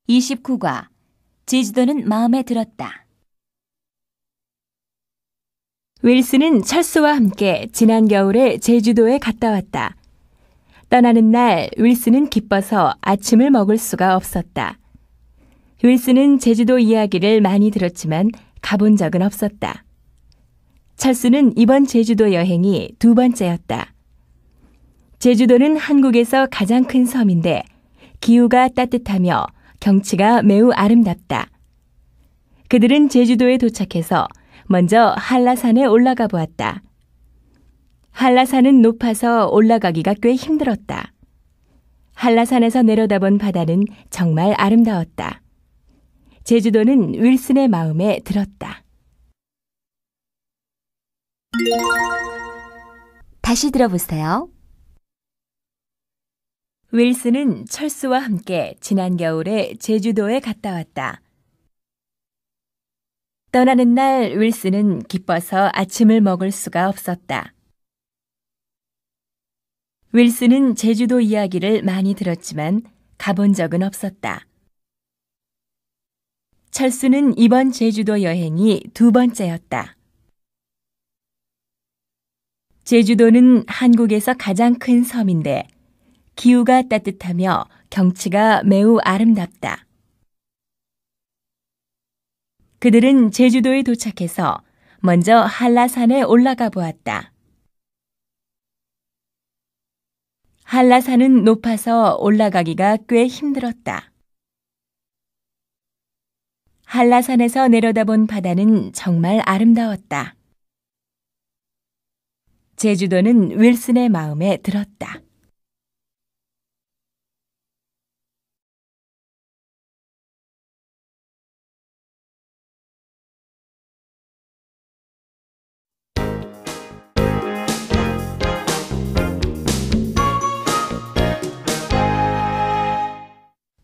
(29과) 제주도는 마음에 들었다. 윌슨은 철수와 함께 지난 겨울에 제주도에 갔다 왔다. 떠나는 날 윌슨은 기뻐서 아침을 먹을 수가 없었다. 윌슨은 제주도 이야기를 많이 들었지만 가본 적은 없었다. 철수는 이번 제주도 여행이 두 번째였다. 제주도는 한국에서 가장 큰 섬인데 기후가 따뜻하며 경치가 매우 아름답다. 그들은 제주도에 도착해서 먼저 한라산에 올라가 보았다. 한라산은 높아서 올라가기가 꽤 힘들었다. 한라산에서 내려다본 바다는 정말 아름다웠다. 제주도는 윌슨의 마음에 들었다. 다시 들어보세요. 윌슨은 철수와 함께 지난 겨울에 제주도에 갔다 왔다. 떠나는 날 윌슨은 기뻐서 아침을 먹을 수가 없었다. 윌슨은 제주도 이야기를 많이 들었지만 가본 적은 없었다. 철수는 이번 제주도 여행이 두 번째였다. 제주도는 한국에서 가장 큰 섬인데 기후가 따뜻하며 경치가 매우 아름답다. 그들은 제주도에 도착해서 먼저 한라산에 올라가 보았다. 한라산은 높아서 올라가기가 꽤 힘들었다. 한라산에서 내려다본 바다는 정말 아름다웠다. 제주도는 윌슨의 마음에 들었다.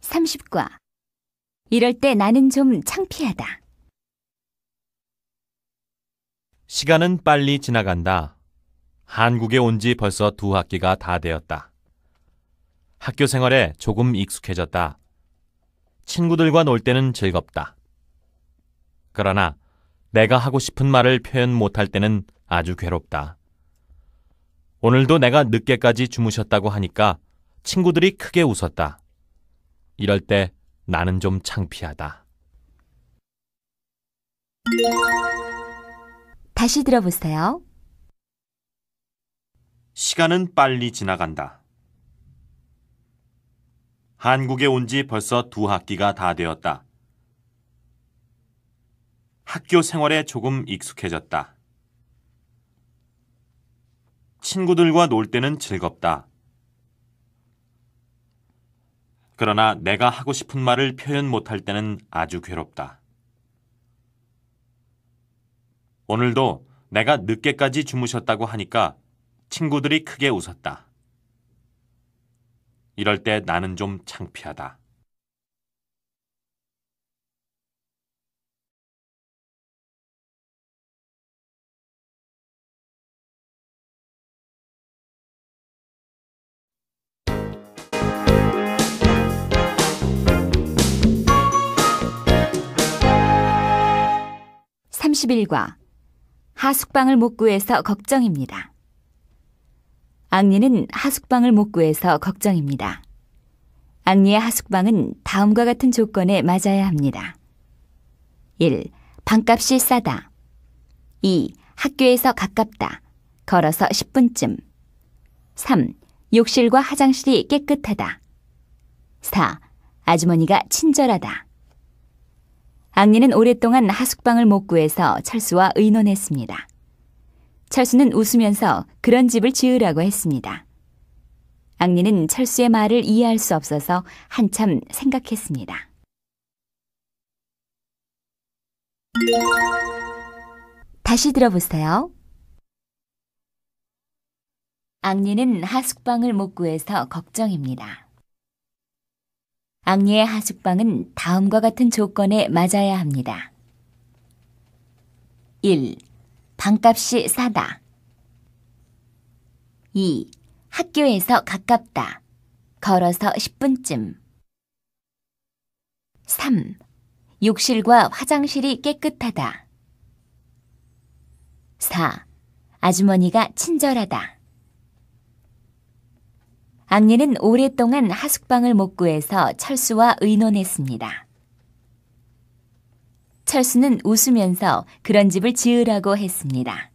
(30과) 이럴 때 나는 좀 창피하다. 시간은 빨리 지나간다. 한국에 온 지 벌써 2학기가 다 되었다. 학교 생활에 조금 익숙해졌다. 친구들과 놀 때는 즐겁다. 그러나 내가 하고 싶은 말을 표현 못할 때는 아주 괴롭다. 오늘도 내가 늦게까지 주무셨다고 하니까 친구들이 크게 웃었다. 이럴 때 나는 좀 창피하다. 다시 들어보세요. 시간은 빨리 지나간다. 한국에 온 지 벌써 2학기가 다 되었다. 학교 생활에 조금 익숙해졌다. 친구들과 놀 때는 즐겁다. 그러나 내가 하고 싶은 말을 표현 못할 때는 아주 괴롭다. 오늘도 내가 늦게까지 주무셨다고 하니까 친구들이 크게 웃었다. 이럴 때 나는 좀 창피하다. (31과) 하숙방을 못 구해서 걱정입니다. 앙리는 하숙방을 못 구해서 걱정입니다. 앙리의 하숙방은 다음과 같은 조건에 맞아야 합니다. 1. 방값이 싸다. 2. 학교에서 가깝다. 걸어서 10분쯤. 3. 욕실과 화장실이 깨끗하다. 4. 아주머니가 친절하다. 앙리는 오랫동안 하숙방을 못 구해서 철수와 의논했습니다. 철수는 웃으면서 그런 집을 지으라고 했습니다. 앙리는 철수의 말을 이해할 수 없어서 한참 생각했습니다. 다시 들어보세요. 앙리는 하숙방을 못 구해서 걱정입니다. 앙리의 하숙방은 다음과 같은 조건에 맞아야 합니다. 1. 방값이 싸다. 2. 학교에서 가깝다. 걸어서 10분쯤. 3. 욕실과 화장실이 깨끗하다. 4. 아주머니가 친절하다. 앙리는 오랫동안 하숙방을 못 구해서 철수와 의논했습니다. 철수는 웃으면서 그런 집을 지으라고 했습니다.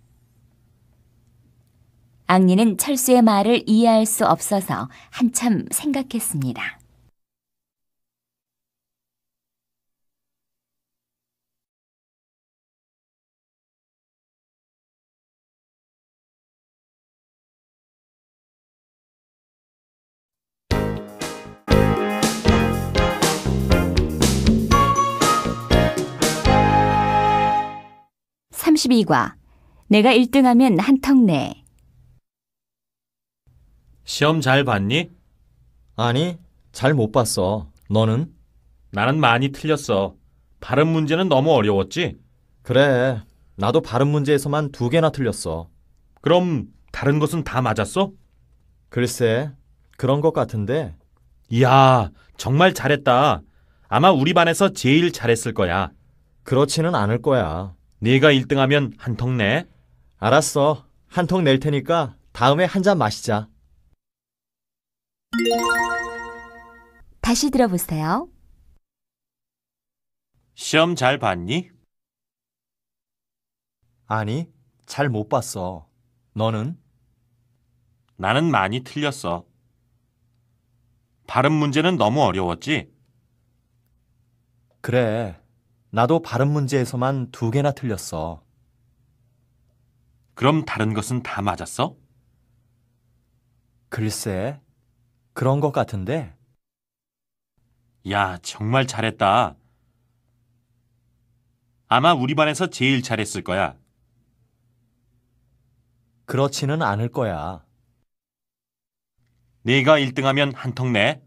앙리는 철수의 말을 이해할 수 없어서 한참 생각했습니다. (32과) 내가 1등하면 한턱 내. 시험 잘 봤니? 아니, 잘 못 봤어. 너는? 나는 많이 틀렸어. 발음 문제는 너무 어려웠지? 그래, 나도 발음 문제에서만 2개나 틀렸어. 그럼 다른 것은 다 맞았어? 글쎄, 그런 것 같은데. 이야, 정말 잘했다. 아마 우리 반에서 제일 잘했을 거야. 그렇지는 않을 거야. 네가 1등하면 한턱 내. 알았어. 한턱 낼 테니까 다음에 한 잔 마시자. 다시 들어보세요. 시험 잘 봤니? 아니, 잘 못 봤어. 너는? 나는 많이 틀렸어. 발음 문제는 너무 어려웠지? 그래. 나도 발음 문제에서만 2개나 틀렸어. 그럼 다른 것은 다 맞았어? 글쎄, 그런 것 같은데. 야, 정말 잘했다. 아마 우리 반에서 제일 잘했을 거야. 그렇지는 않을 거야. 네가 1등하면 한 통 내.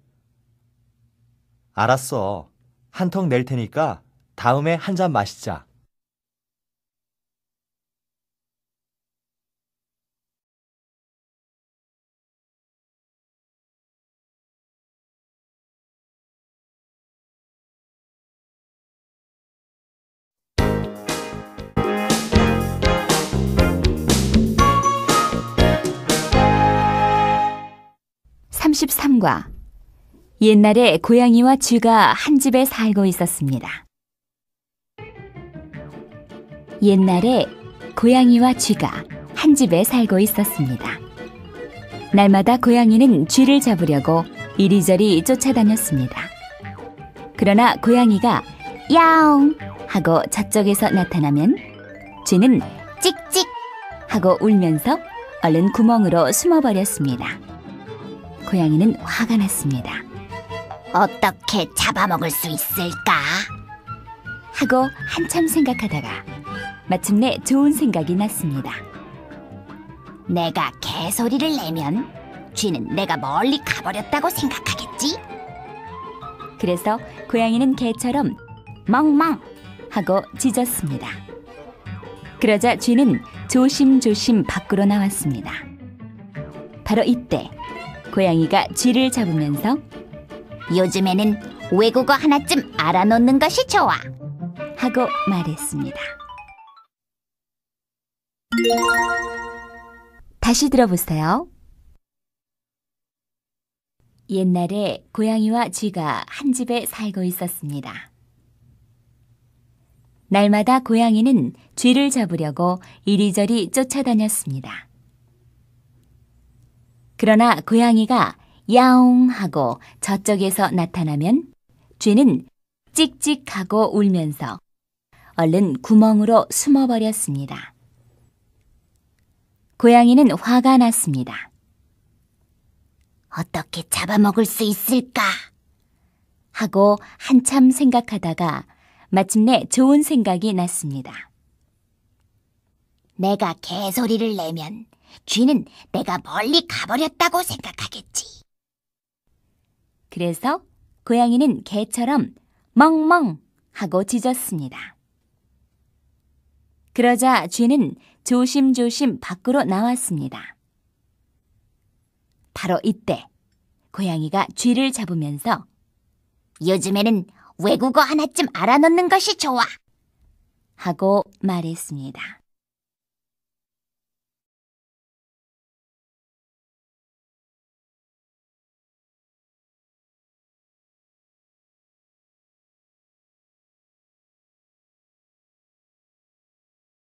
알았어. 한 통 낼 테니까 다음에 한 잔 마시자. (33과) 옛날에 고양이와 쥐가 한 집에 살고 있었습니다. 옛날에 고양이와 쥐가 한 집에 살고 있었습니다. 날마다 고양이는 쥐를 잡으려고 이리저리 쫓아다녔습니다. 그러나 고양이가 야옹 하고 저쪽에서 나타나면 쥐는 찍찍 하고 울면서 얼른 구멍으로 숨어버렸습니다. 고양이는 화가 났습니다. 어떻게 잡아먹을 수 있을까? 하고 한참 생각하다가 마침내 좋은 생각이 났습니다. 내가 개소리를 내면 쥐는 내가 멀리 가버렸다고 생각하겠지? 그래서 고양이는 개처럼 멍멍 하고 짖었습니다. 그러자 쥐는 조심조심 밖으로 나왔습니다. 바로 이때 고양이가 쥐를 잡으면서 요즘에는 외국어 하나쯤 알아놓는 것이 좋아 하고 말했습니다. 다시 들어보세요. 옛날에 고양이와 쥐가 한 집에 살고 있었습니다. 날마다 고양이는 쥐를 잡으려고 이리저리 쫓아다녔습니다. 그러나 고양이가 야옹 하고 저쪽에서 나타나면 쥐는 찍찍하고 울면서 얼른 구멍으로 숨어버렸습니다. 고양이는 화가 났습니다. 어떻게 잡아먹을 수 있을까? 하고 한참 생각하다가 마침내 좋은 생각이 났습니다. 내가 개소리를 내면 쥐는 내가 멀리 가버렸다고 생각하겠지. 그래서 고양이는 개처럼 멍멍 하고 짖었습니다. 그러자 쥐는 조심조심 밖으로 나왔습니다. 바로 이때 고양이가 쥐를 잡으면서 요즘에는 외국어 하나쯤 알아놓는 것이 좋아 하고 말했습니다.